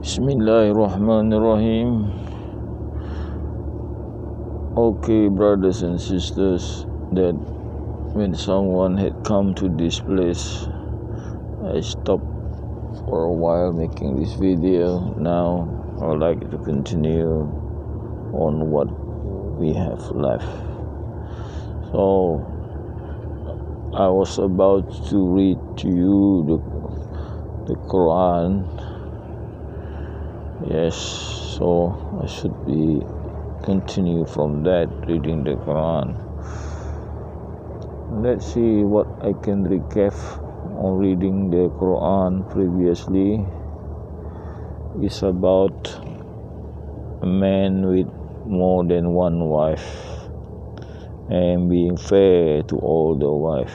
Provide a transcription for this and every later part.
Bismillahirrahmanirrahim. Okay, brothers and sisters, that when someone had come to this place, I stopped for a while making this video. Now I would like to continue on what we have left. So I was about to read to you the Koran. Yes, so I should be continue from that, reading the Quran. Let's see what I can recap on reading the Quran previously. It's about a man with more than one wife and being fair to all the wives.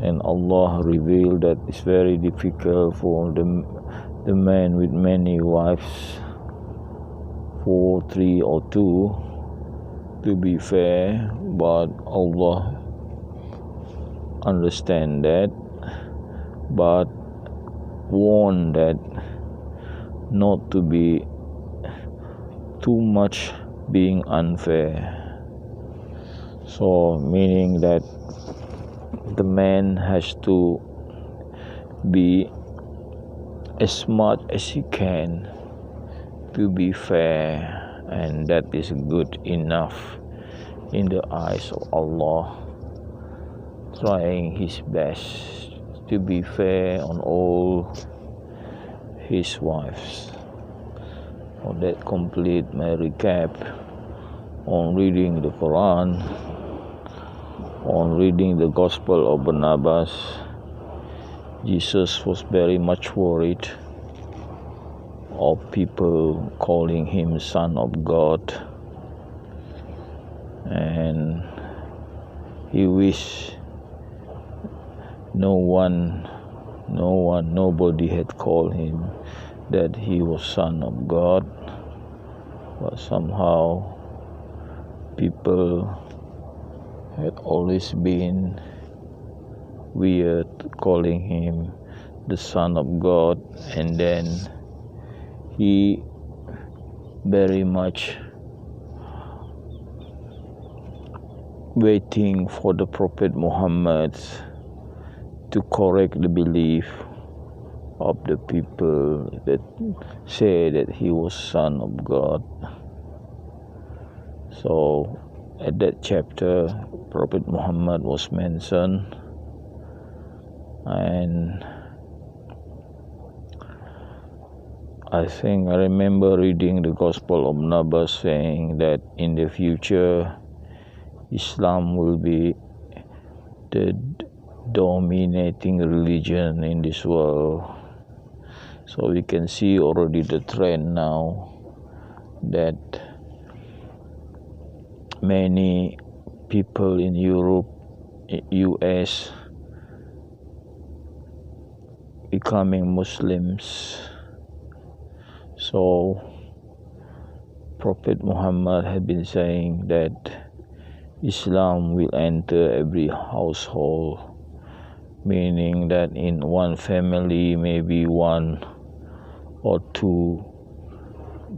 And Allah revealed that it's very difficult for the man with many wives, 4, 3 or 2, to be fair, but Allah understand that, but warn that not to be too much being unfair. So meaning that the man has to be as smart as he can to be fair, and that is good enough in the eyes of Allah, trying his best to be fair on all his wives. So that complete my recap on reading the Quran, on reading the Gospel of Barnabas. Jesus was very much worried of people calling him Son of God, and he wished nobody had called him that he was Son of God, but somehow people had always been weird calling him the Son of God, and then he very much waiting for the Prophet Muhammad to correct the belief of the people that say that he was Son of God. So at that chapter, Prophet Muhammad was mentioned, and I remember reading the Gospel of Barnabas saying that in the future Islam will be the dominating religion in this world. So we can see already the trend now that many people in Europe, US, becoming Muslims. So Prophet Muhammad had been saying that Islam will enter every household, meaning that in one family maybe 1 or 2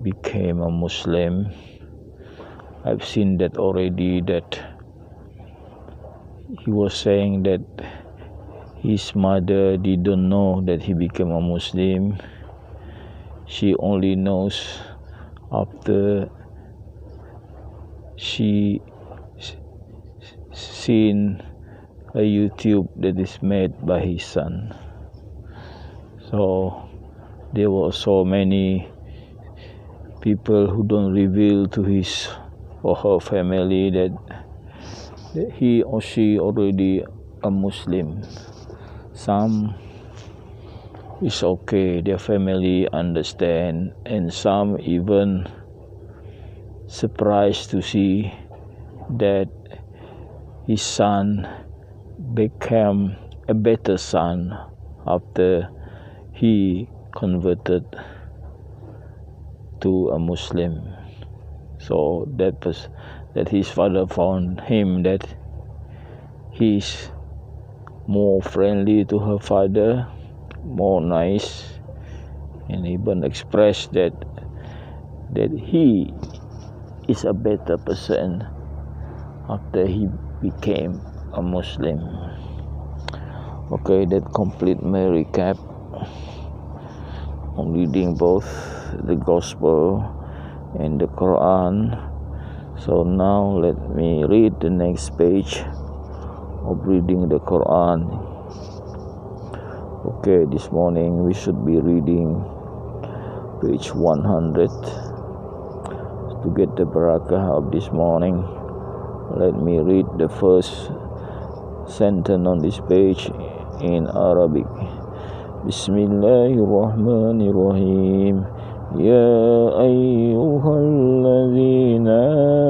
became a Muslim. I've seen that already, that he was saying that his mother didn't know that he became a Muslim. She only knows after she seen a YouTube that is made by his son. So there were so many people who don't reveal to his or her family that he or she already a Muslim. Some is okay, their family understand, and some even surprised to see that his son became a better son after he converted to a Muslim. So that his father found him that he's more friendly to her father, more nice, and even expressed that he is a better person after he became a Muslim. Okay, that complete my recap on reading both the Gospel and the Quran. So now let me read the next page of reading the Quran. Okay, this morning we should be reading page 100 to get the barakah of this morning. Let me read the first sentence on this page in Arabic. Bismillahirrahmanirrahim. Ya ayyuhalladzina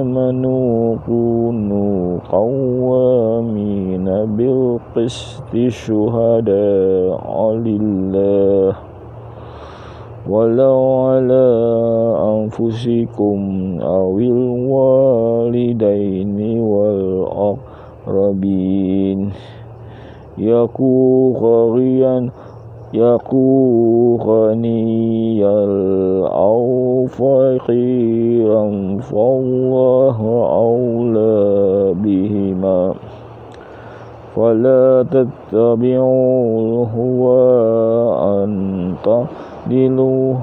amanu kunu qawwamina bil qisti syuhada'a lillah walau ala anfusikum awil walidaini wal aqrabin yaku ghaniyal aw faqiran fallahu awla bihima fala tattabi'ul huwa an ta'dilu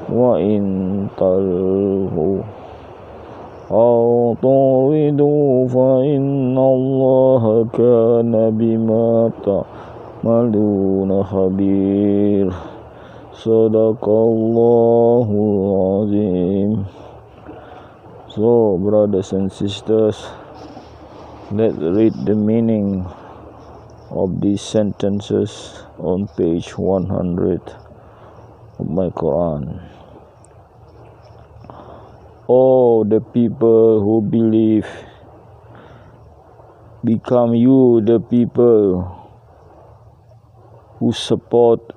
wa in talhu aw tuwidu fa inna allaha kana bima ta'maluna khabir. Sadaqallahul azim. So brothers and sisters, let's read the meaning of these sentences on page 100 of my Quran. Oh, the people who believe, become you the people who support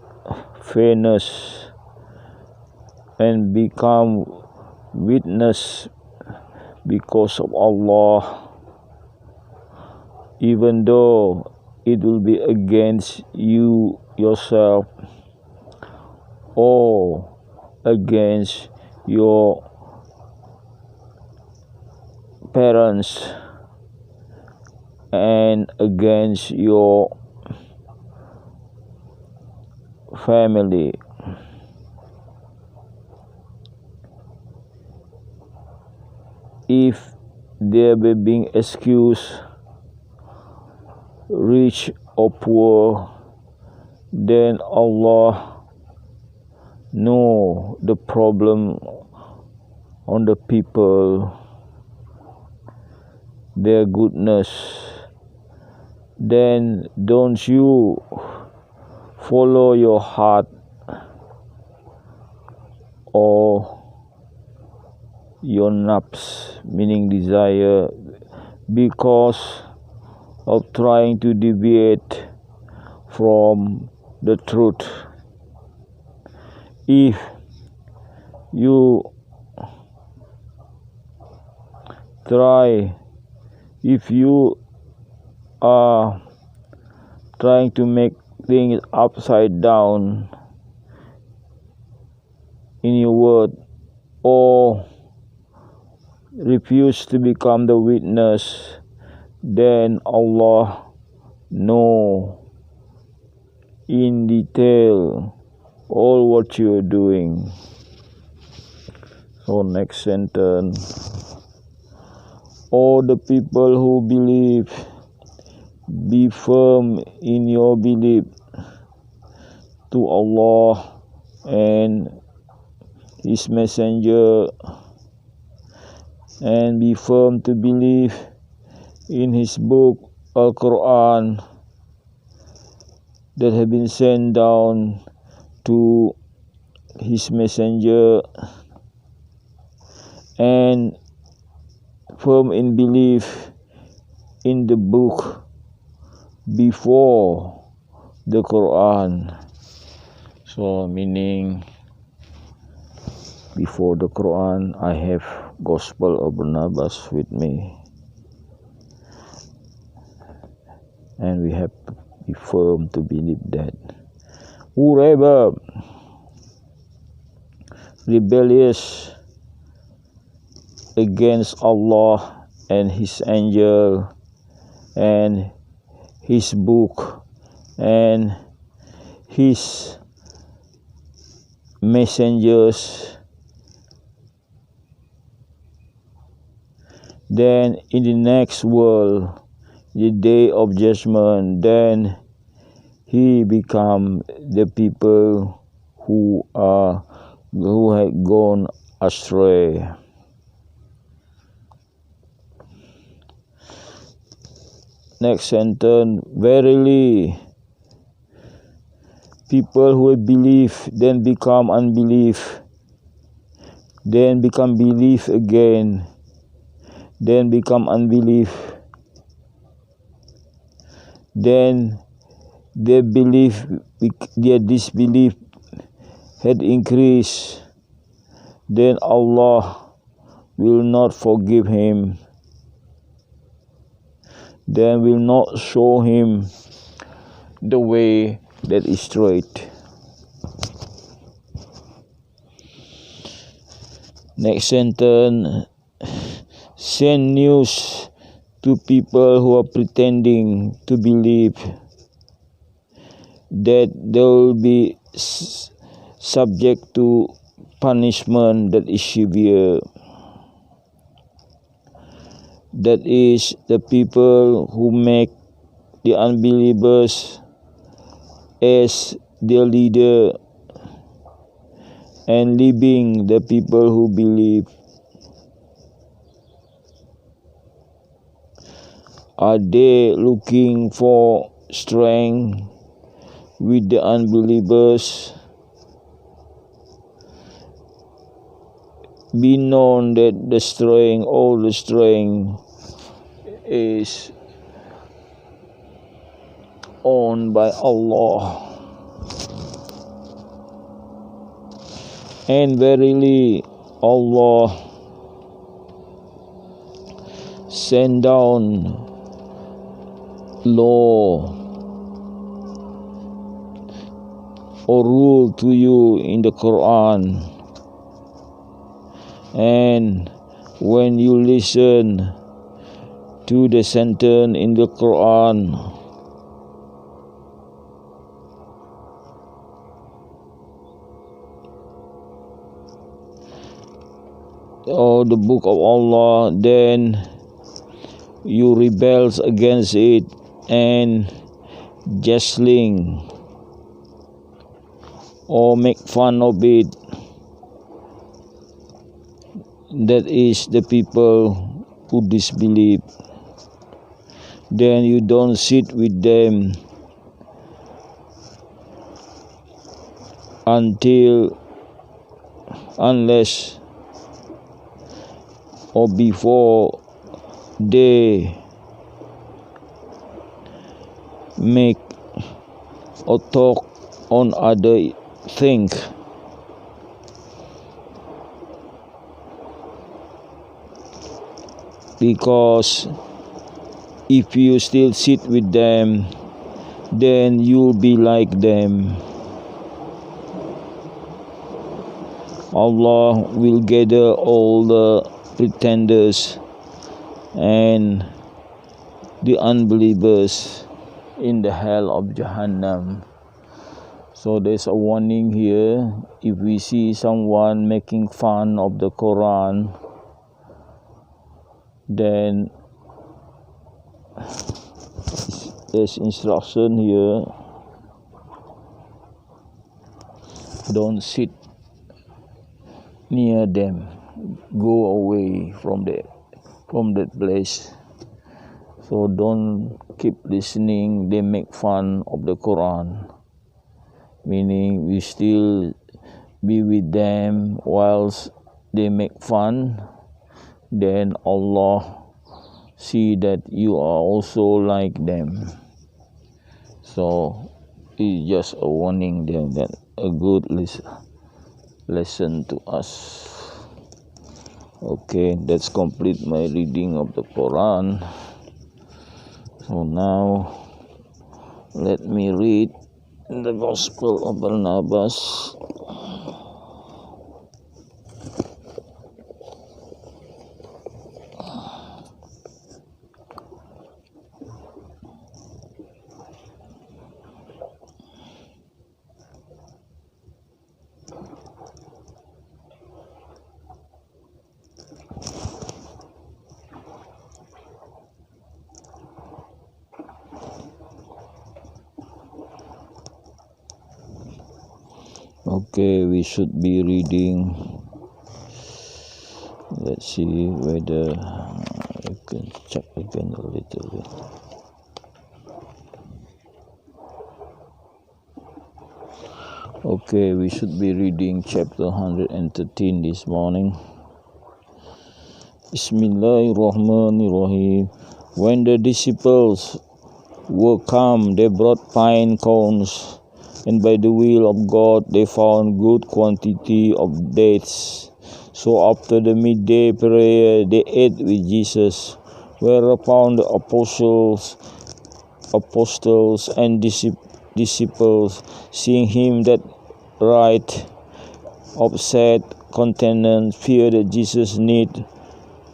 fairness and become witness because of Allah, even though it will be against you yourself or against your parents and against your family. If they were being excused, rich or poor, then Allah know the problem on the people, their goodness. Then don't you follow your heart or your nafs, meaning desire, because of trying to deviate from the truth. If you are trying to make things upside down in your word or refuse to become the witness, then Allah know in detail all what you are doing. So next sentence. All the people who believe, be firm in your belief to Allah and His Messenger, and be firm to believe in His book Al-Quran that have been sent down to His Messenger, and firm in belief in the book before the Quran. So meaning before the Quran I have Gospel of Barnabas with me, and we have to be firm to believe that whoever rebellious against Allah and His angel and His book and His messengers, then in the next world, the day of judgment, then he become the people who had gone astray. Next sentence, verily, people who believe then become unbelief, then become belief again, then become unbelief, then their disbelief had increased, then Allah will not forgive him, then will not show him the way that is straight. Next sentence, send news to people who are pretending to believe that they will be subject to punishment that is severe. That is the people who make the unbelievers as their leader and leaving the people who believe. Are they looking for strength with the unbelievers? Be known that all the strength is owned by Allah. And verily Allah send down law or rule to you in the Koran, and when you listen to the sentence in the Quran, or the book of Allah, then you rebel against it and jesting or make fun of it. That is the people who disbelieve. Then you don't sit with them unless or before they make or talk on other things. Because if you still sit with them, then you'll be like them. Allah will gather all the pretenders and the unbelievers in the hell of Jahannam. So there's a warning here. If we see someone making fun of the Quran, then there's instruction here. Don't sit near them. Go away from that place. So don't keep listening. They make fun of the Quran, meaning we still be with them whilst they make fun. Then Allah see that you are also like them. So it's just a warning them, that a good lesson to us. Okay, that's complete my reading of the Quran. So now let me read the Gospel of Barnabas. Okay, we should be reading. Let's see whether I can check again a little bit. Okay, we should be reading chapter 113 this morning. Bismillahirrahmanirrahim. When the disciples were come, they brought pine cones, and by the will of God they found good quantity of dates. So after the midday prayer they ate with Jesus, whereupon the apostles and disciples, seeing him that right of sad countenance, fear that Jesus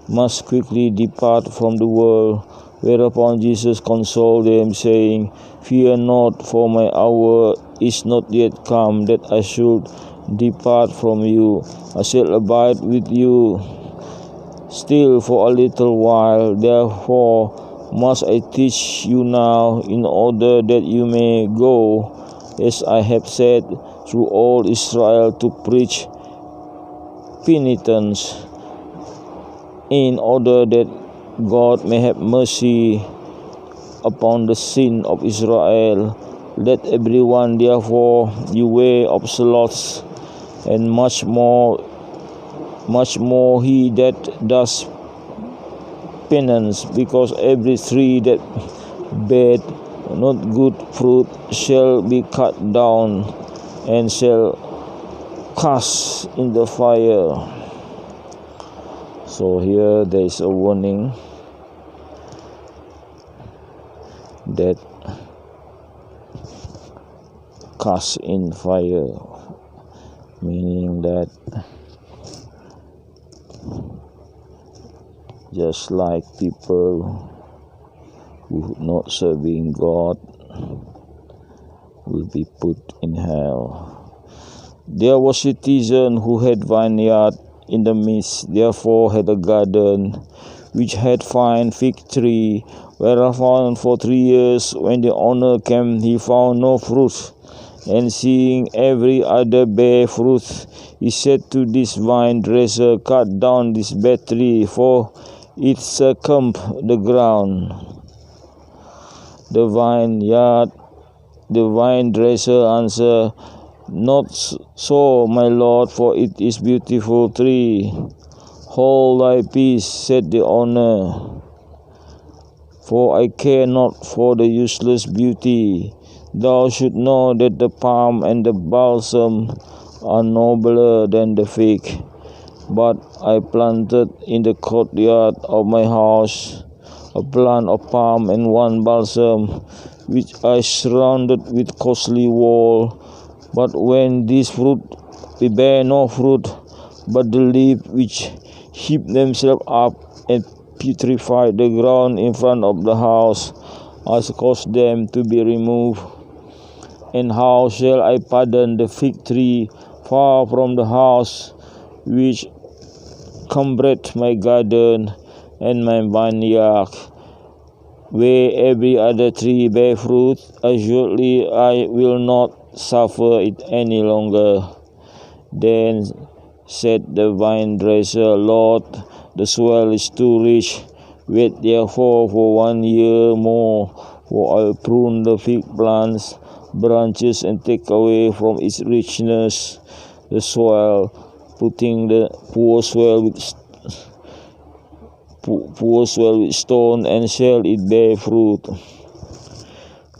must quickly depart from the world. Whereupon Jesus consoled them, saying, Fear not, for my hour is not yet come that I should depart from you. I shall abide with you still for a little while. Therefore must I teach you now, in order that you may go, as I have said, through all Israel, to preach penitence, in order that God may have mercy upon the sin of Israel. Let everyone therefore beware of sloths, and much more he that does penance, because every tree that beareth not good fruit shall be cut down and shall cast in the fire. So here there is a warning that cast in fire, meaning that just like people who are not serving God will be put in hell. There was a citizen who had vineyard in the midst, therefore had a garden which had fine fig tree, whereupon for 3 years when the owner came he found no fruit. And seeing every other bear fruit, he said to this vine dresser, Cut down this bad tree, for it succumb the ground. The vine dresser answered, Not so, my lord, for it is beautiful tree. Hold thy peace, said the owner, for I care not for the useless beauty. Thou should know that the palm and the balsam are nobler than the fig. But I planted in the courtyard of my house a plant of palm and one balsam, which I surrounded with costly wall. But when these fruit we bear no fruit, but the leaf which heap themselves up and putrefy the ground in front of the house, has caused them to be removed. And how shall I pardon the fig tree far from the house, which cumbered my garden and my vineyard, where every other tree bear fruit? Assuredly I will not suffer it any longer. Then said the vine dresser, Lord, the soil is too rich. Wait therefore for 1 year more, for I will prune the fig plant's branches and take away from its richness the soil, putting the poor soil with stone, and shall it bear fruit?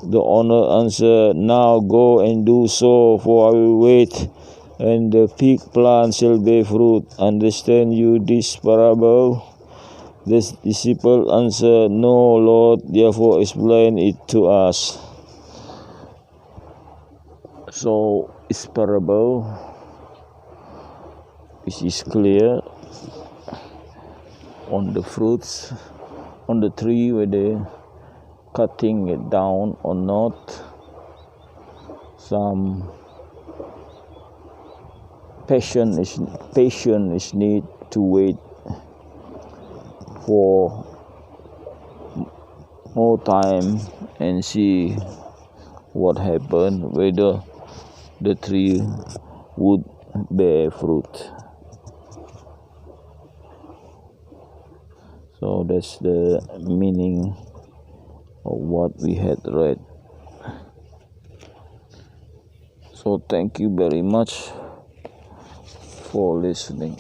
The owner answered, Now go and do so, for I will wait, and the fig plant shall bear fruit. Understand you this parable? The disciple answered, No, Lord, therefore explain it to us. So this parable, which is clear on the fruits on the tree, whether cutting it down or not. Some patience is need to wait for more time and see what happened, whether the tree would bear fruit. So that's the meaning of what we had read. So thank you very much for listening.